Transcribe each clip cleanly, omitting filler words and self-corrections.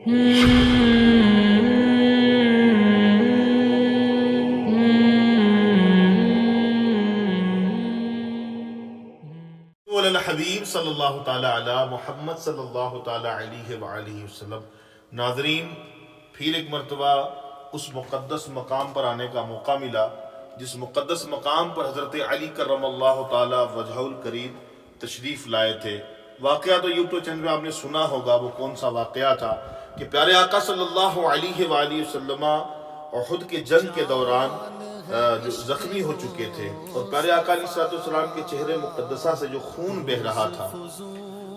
حبیب صلی اللہ تعالی علی محمد صلی اللہ تعالی علیہ وآلہ وسلم۔ ناظرین، پھر ایک مرتبہ اس مقدس مقام پر آنے کا موقع ملا جس مقدس مقام پر حضرت علی کرم اللہ تعالی وجہہ الکریم تشریف لائے تھے۔ واقعہ تو یوٹیوب چینل پہ آپ نے سنا ہوگا، وہ کون سا واقعہ تھا کہ پیارے آقا صلی اللہ علیہ وآلہ وسلم احد کے جنگ کے دوران جو زخمی ہو چکے تھے، اور پیارے آقا علیہ السلام کے چہرے مقدسہ سے جو خون بہ رہا تھا،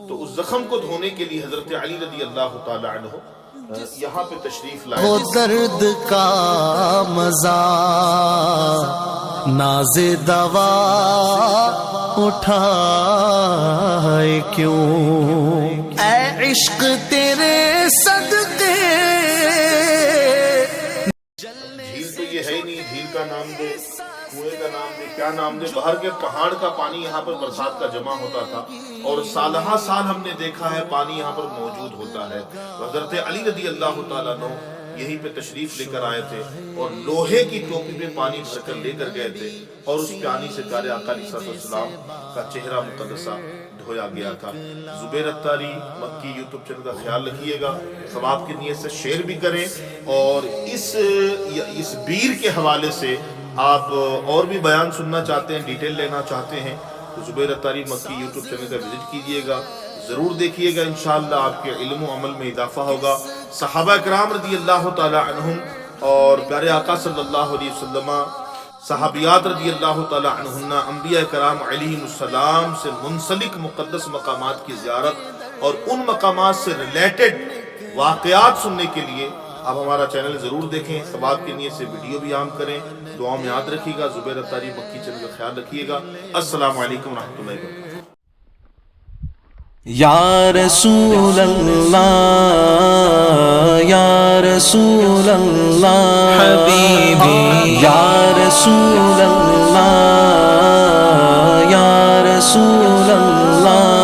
تو اس زخم کو دھونے کے لیے حضرت علی رضی اللہ تعالی عنہ یہاں پہ تشریف لائے۔ وہ درد کا مزہ ناز دوا اٹھائے کیوں، اے عشق تیرے صدقے۔ جھیل تو یہ ہے ہی نہیں، جھیل کا نام دے، کنویں کا نام دے، کیا نام دے، باہر کے پہاڑ کا پانی یہاں پر برسات کا جمع ہوتا تھا، اور سالہ سال ہم نے دیکھا ہے پانی یہاں پر موجود ہوتا ہے۔ حضرت علی رضی اللہ تعالیٰ عنہ یہیں پہ تشریف لے کر آئے تھے، اور لوہے کی ٹوپی میں پانی بھر کر لے کر گئے تھے، اور اس پانی سے پیارے آقا علیہ السلام کا چہرہ مقدسہ دھویا گیا تھا۔ زبیر اتاری مکی یوٹیوب چینل کا خیال رکھیے گا، ثواب کی نیت سے شیئر بھی کریں، اور اس بیر کے حوالے سے آپ اور بھی بیان سننا چاہتے ہیں، ڈیٹیل لینا چاہتے ہیں، تو زبیر اتاری مکی یوٹیوب چینل کا وزٹ کیجئے گا، ضرور دیکھیے گا، انشاءاللہ آپ کے علم و عمل میں اضافہ ہوگا۔ صحابہ کرام رضی اللہ تعالی عنہم اور پیارے آقا صلی اللہ علیہ وسلم، صحابیات رضی اللہ تعالی عنہن، انبیاء کرام علیہم السلام سے منسلک مقدس مقامات کی زیارت اور ان مقامات سے ریلیٹڈ واقعات سننے کے لیے آپ ہمارا چینل ضرور دیکھیں، ثواب کی نیت سے ویڈیو بھی عام کریں، دعا میں یاد رکھیے گا۔ زبیر اتاری مکی چینل کا خیال رکھیے گا۔ السلام علیکم ورحمۃ اللہ وبرکاتہ۔ یا رسول اللہ، یا رسول اللہ حبیبی، یا رسول اللہ، یا رسول اللہ۔